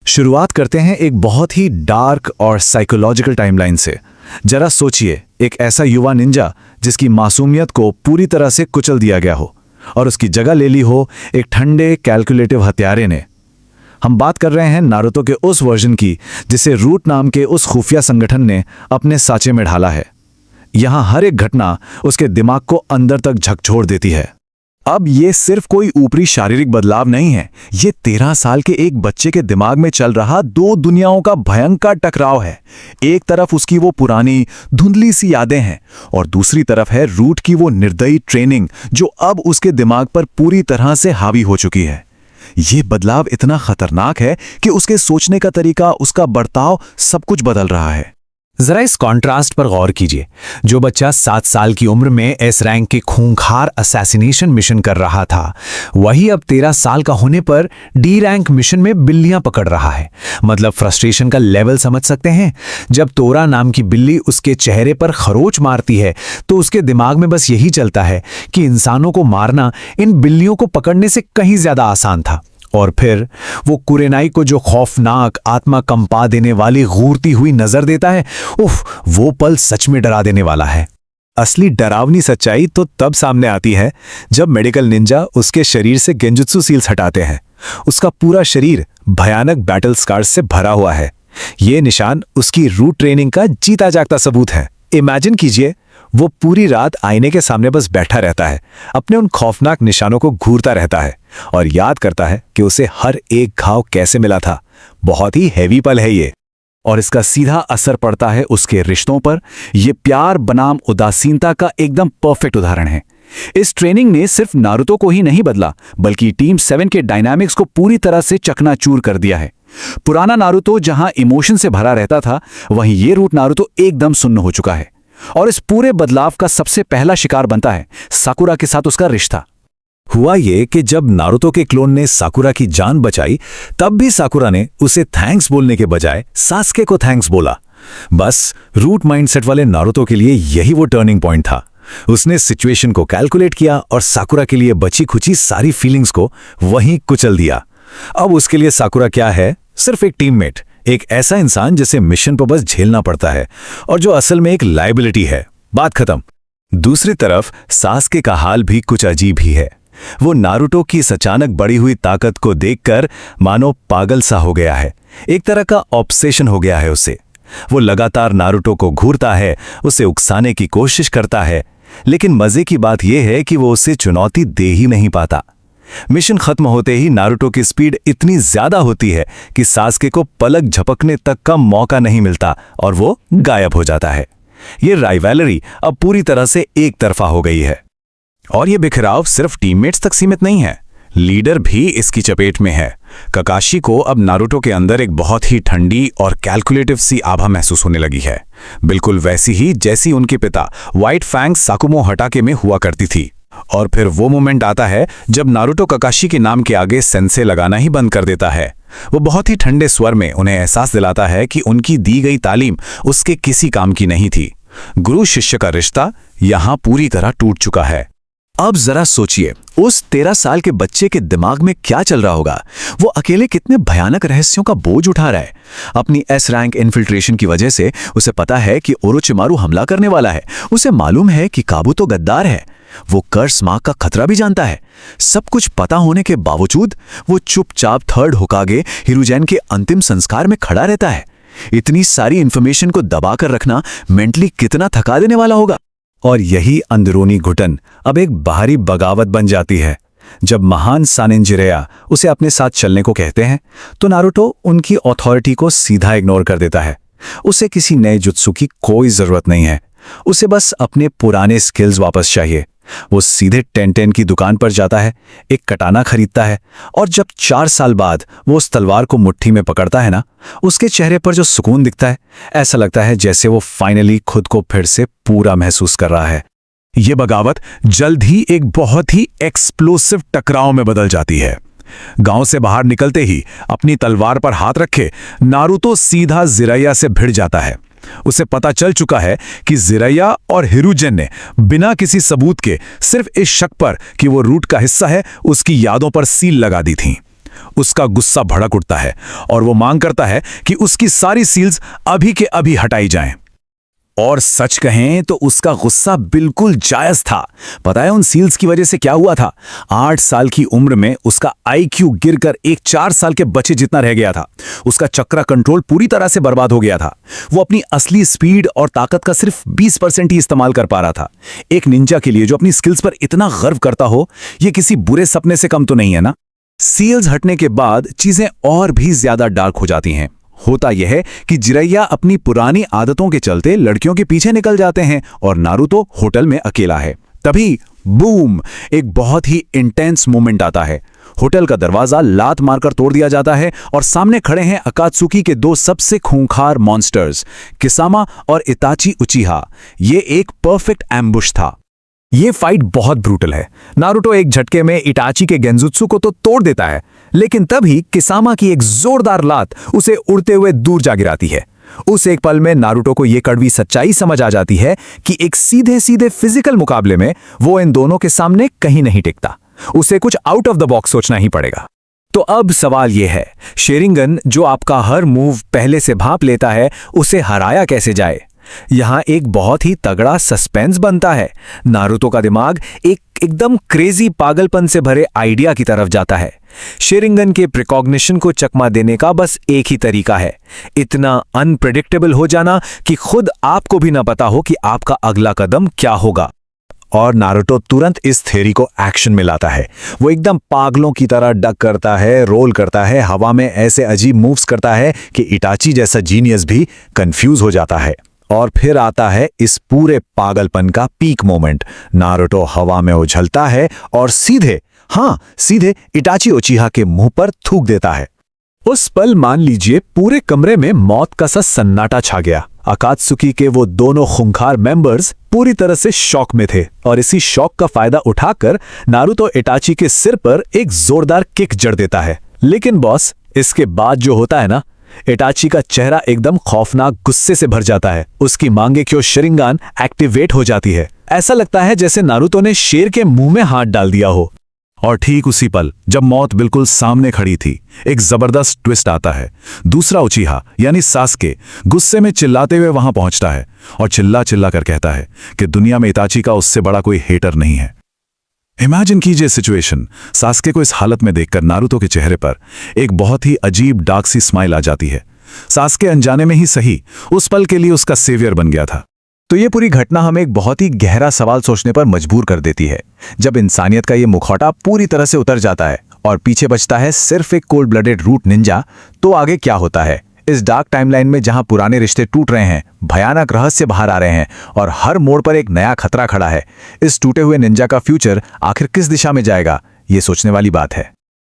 शुरुआत करते हैं एक बहुत ही डार्क और साइकोलॉजिकल टाइमलाइन से। जरा सोचिए, एक ऐसा युवा निंजा जिसकी मासूमियत को पूरी तरह से कुचल दिया गया हो और उसकी जगह ले ली हो एक ठंडे कैलकुलेटिव हत्यारे ने। हम बात कर रहे हैं नारुतो के उस वर्जन की जिसे रूट नाम के उस खुफिया संगठन ने अपने साँचे में ढाला है। यहाँ हर एक घटना उसके दिमाग को अंदर तक झकझोर देती है। अब ये सिर्फ कोई ऊपरी शारीरिक बदलाव नहीं है, ये 13 साल के एक बच्चे के दिमाग में चल रहा दो दुनियाओं का भयंकर टकराव है। एक तरफ उसकी वो पुरानी धुंधली सी यादें हैं और दूसरी तरफ है रूट की वो निर्दयी ट्रेनिंग जो अब उसके दिमाग पर पूरी तरह से हावी हो चुकी है। ये बदलाव इतना खतरनाक है कि उसके सोचने का तरीका, उसका बर्ताव, सब कुछ बदल रहा है। जरा इस कॉन्ट्रास्ट पर गौर कीजिए। जो बच्चा 7 साल की उम्र में एस रैंक के खूंखार असैसिनेशन मिशन कर रहा था, वही अब 13 साल का होने पर डी रैंक मिशन में बिल्लियां पकड़ रहा है। मतलब फ्रस्ट्रेशन का लेवल समझ सकते हैं। जब तोरा नाम की बिल्ली उसके चेहरे पर खरोच मारती है तो उसके दिमाग में बस यही चलता है कि इंसानों को मारना इन बिल्लियों को पकड़ने से कहीं ज्यादा आसान था। और फिर वो कुरेनाई को जो खौफनाक, आत्मा कंपा देने वाली घूरती हुई नजर देता है, उफ, वो पल सच में डरा देने वाला है। असली डरावनी सच्चाई तो तब सामने आती है जब मेडिकल निंजा उसके शरीर से गेंजुत्सु सील्स हटाते हैं। उसका पूरा शरीर भयानक बैटल स्कार्स से भरा हुआ है। ये निशान उसकी रूट ट्रेनिंग का जीता जागता सबूत है। इमेजिन कीजिए, वो पूरी रात आईने के सामने बस बैठा रहता है, अपने उन खौफनाक निशानों को घूरता रहता है और याद करता है कि उसे हर एक घाव कैसे मिला था। बहुत ही हैवी पल है ये, और इसका सीधा असर पड़ता है उसके रिश्तों पर। ये प्यार बनाम उदासीनता का एकदम परफेक्ट उदाहरण है। इस ट्रेनिंग ने सिर्फ नारुतो को ही नहीं बदला, बल्कि टीम 7 के डायनामिक्स को पूरी तरह से चकनाचूर कर दिया है। पुराना नारुतो जहां इमोशन से भरा रहता था, वहीं ये रूट नारुतो एकदम सुन्न हो चुका है। और इस पूरे बदलाव का सबसे पहला शिकार बनता है साकुरा के साथ उसका रिश्ता। हुआ ये कि जब नारुतो के क्लोन ने साकुरा की जान बचाई, तब भी साकुरा ने उसे थैंक्स बोलने के बजाय सास्के को थैंक्स बोला। बस रूट माइंडसेट वाले नारुतो के लिए यही वो टर्निंग पॉइंट था। उसने सिचुएशन को कैलकुलेट किया और साकुरा के लिए बची खुची सारी फीलिंग्स को वहीं कुचल दिया। अब उसके लिए साकुरा क्या है? सिर्फ एक टीममेट, एक ऐसा इंसान जिसे मिशन पर बस झेलना पड़ता है और जो असल में एक लायबिलिटी है। बात खत्म। दूसरी तरफ सास्के का हाल भी कुछ अजीब ही है। वो नारुतो की इस अचानक बढ़ी हुई ताकत को देखकर मानो पागल सा हो गया है। एक तरह का ऑब्सेशन हो गया है उसे। वो लगातार नारुतो को घूरता है, उसे उकसाने की कोशिश करता है, लेकिन मजे की बात यह है कि वो उसे चुनौती दे ही नहीं पाता। मिशन खत्म होते ही नारुतो की स्पीड इतनी ज्यादा होती है कि सास्के को पलक झपकने तक का मौका नहीं मिलता और वो गायब हो जाता है। ये राइवलरी अब पूरी तरह से एक तरफा हो गई है। और ये बिखराव सिर्फ टीममेट्स तक सीमित नहीं है, लीडर भी इसकी चपेट में है। ककाशी को अब नारुतो के अंदर एक बहुत ही ठंडी और कैलकुलेटिव सी आभा महसूस होने लगी है, बिल्कुल वैसी ही जैसी उनके पिता व्हाइट फैंग साकुमो हटाके में हुआ करती थी। और फिर वो मोमेंट आता है जब नारुतो ककाशी के नाम के आगे सेंसे लगाना ही बंद कर देता है। वो बहुत ही ठंडे स्वर में उन्हें एहसास दिलाता है कि उनकी दी गई तालीम उसके किसी काम की नहीं थी। गुरु शिष्य का रिश्ता यहां पूरी तरह टूट चुका है। अब जरा सोचिए, उस 13 साल के बच्चे के दिमाग में क्या चल रहा होगा। वो अकेले कितने भयानक रहस्यों का बोझ उठा रहा है। अपनी एस रैंक इन्फिल्ट्रेशन की वजह से उसे पता है कि ओरोचिमारू हमला करने वाला है। उसे मालूम है कि काबुतो गद्दार है। वो कर्स मार्क का खतरा भी जानता है। सब कुछ पता होने के बावजूद वो चुपचाप थर्ड होकागे हिरुजेन के अंतिम संस्कार में खड़ा रहता है। इतनी सारी इंफॉर्मेशन को दबाकर रखना मेंटली कितना थका देने वाला होगा। और यही अंदरूनी घुटन अब एक बाहरी बगावत बन जाती है। जब महान सानिन जिरेया उसे अपने साथ चलने को कहते हैं तो नारुतो उनकी अथॉरिटी को सीधा इग्नोर कर देता है। उसे किसी नए जुत्सु की कोई जरूरत नहीं है। उसे बस अपने पुराने स्किल्स वापस चाहिए। वो सीधे टेंटेन की दुकान पर जाता है, एक कटाना खरीदता है और जब 4 साल बाद वो उस तलवार को मुट्ठी में पकड़ता है ना, उसके चेहरे पर जो सुकून दिखता है, ऐसा लगता है जैसे वो फाइनली खुद को फिर से पूरा महसूस कर रहा है। ये बगावत जल्द ही एक बहुत ही एक्सप्लोसिव टकराव में बदल जाती है। गांव से बाहर निकलते ही अपनी तलवार पर हाथ रखे नारुतो सीधा जिराया से भिड़ जाता है। उसे पता चल चुका है कि जिराया और हिरुजेन ने बिना किसी सबूत के सिर्फ इस शक पर कि वो रूट का हिस्सा है, उसकी यादों पर सील लगा दी थी। उसका गुस्सा भड़क उठता है और वो मांग करता है कि उसकी सारी सील्स अभी के अभी हटाई जाएं। और सच कहें तो उसका गुस्सा बिल्कुल जायज था। पता है उन सील्स की वजह से क्या हुआ था? 8 साल की उम्र में उसका आईक्यू गिरकर एक 4 साल के बच्चे जितना रह गया था। उसका चक्रा कंट्रोल पूरी तरह से बर्बाद हो गया था। वो अपनी असली स्पीड और ताकत का सिर्फ 20% ही इस्तेमाल कर पा रहा था। एक निंजा के लिए जो अपनी स्किल्स पर इतना गर्व करता हो, ये किसी बुरे सपने से कम तो नहीं है ना? सील्स हटने के बाद चीजें और भी ज्यादा डार्क हो जाती हैं। होता यह है कि जिरैया अपनी पुरानी आदतों के चलते लड़कियों के पीछे निकल जाते हैं और नारुतो होटल में अकेला है। तभी बूम, एक बहुत ही इंटेंस मोमेंट आता है। होटल का दरवाजा लात मारकर तोड़ दिया जाता है और सामने खड़े हैं अकात्सुकी के 2 सबसे खूंखार मॉन्स्टर्स, किसामा और इताची उचिहा। ये एक परफेक्ट एम्बुश था। ये फाइट बहुत ब्रूटल है। नारुतो एक झटके में इटाची के गेंजुत्सु को तो तोड़ देता है, लेकिन तभी किसामा की एक जोरदार लात उसे उड़ते हुए दूर जा गिराती है। उस एक पल में नारुतो को यह कड़वी सच्चाई समझ आ जाती है कि एक सीधे सीधे फिजिकल मुकाबले में वो इन दोनों के सामने कहीं नहीं टिकता। उसे कुछ आउट ऑफ द बॉक्स सोचना ही पड़ेगा। तो अब सवाल यह है, शेरिंगन जो आपका हर मूव पहले से भांप लेता है, उसे हराया कैसे जाए? यहां एक बहुत ही तगड़ा सस्पेंस बनता है। नारुतो का दिमाग एकदम क्रेजी पागलपन से भरे आइडिया की तरफ जाता है। शेरिंगन के प्रिकॉग्निशन को चकमा देने का बस एक ही तरीका है, इतना अनप्रेडिक्टेबल हो जाना कि खुद आपको भी ना पता हो कि आपका अगला कदम क्या होगा। और नारुतो तुरंत इस थ्योरी को एक्शन में लाता है। वो एकदम पागलों की तरह डक करता है, रोल करता है, हवा में ऐसे अजीब मूव्स करता है कि इटाची जैसा जीनियस भी कंफ्यूज हो जाता है। और फिर आता है इस पूरे पागलपन का पीक मोमेंट। नारुतो हवा में उछलता है और सीधे इटाची उचिहा के मुंह पर थूक देता है। उस पल मान लीजिए पूरे कमरे में मौत का सा सन्नाटा छा गया। अकात्सुकी के वो दोनों खूंखार मेंबर्स पूरी तरह से शॉक में थे और इसी शॉक का फायदा उठाकर नारुतो इटाची के सिर पर एक जोरदार किक जड़ देता है। लेकिन बॉस, इसके बाद जो होता है ना, इटाची का चेहरा एकदम खौफनाक गुस्से से भर जाता है। उसकी मांगेक्यो शरिंगान एक्टिवेट हो जाती है। ऐसा लगता है जैसे नारुतो ने शेर के मुंह में हाथ डाल दिया हो। और ठीक उसी पल जब मौत बिल्कुल सामने खड़ी थी, एक जबरदस्त ट्विस्ट आता है। दूसरा उचिहा यानी सास्के गुस्से में चिल्लाते हुए वहां पहुंचता है और चिल्ला चिल्ला कर कहता है कि दुनिया में इताची का उससे बड़ा कोई हेटर नहीं है। इमेजिन कीजिए सिचुएशन। सास्के को इस हालत में देखकर नारुतो के चेहरे पर एक बहुत ही अजीब डार्क सी स्माइल आ जाती है। सास्के अनजाने में ही सही उस पल के लिए उसका सेवियर बन गया था। तो ये पूरी घटना हमें एक बहुत ही गहरा सवाल सोचने पर मजबूर कर देती है। जब इंसानियत का ये मुखौटा पूरी तरह से उतर जाता है और पीछे बचता है सिर्फ एक कोल्ड ब्लडेड रूट निंजा, तो आगे क्या होता है? इस डार्क टाइमलाइन में जहां पुराने रिश्ते टूट रहे हैं, भयानक रहस्य बाहर आ रहे हैं और हर मोड़ पर एक नया खतरा खड़ा है, इस टूटे हुए निंजा का फ्यूचर आखिर किस दिशा में जाएगा, ये सोचने वाली बात है।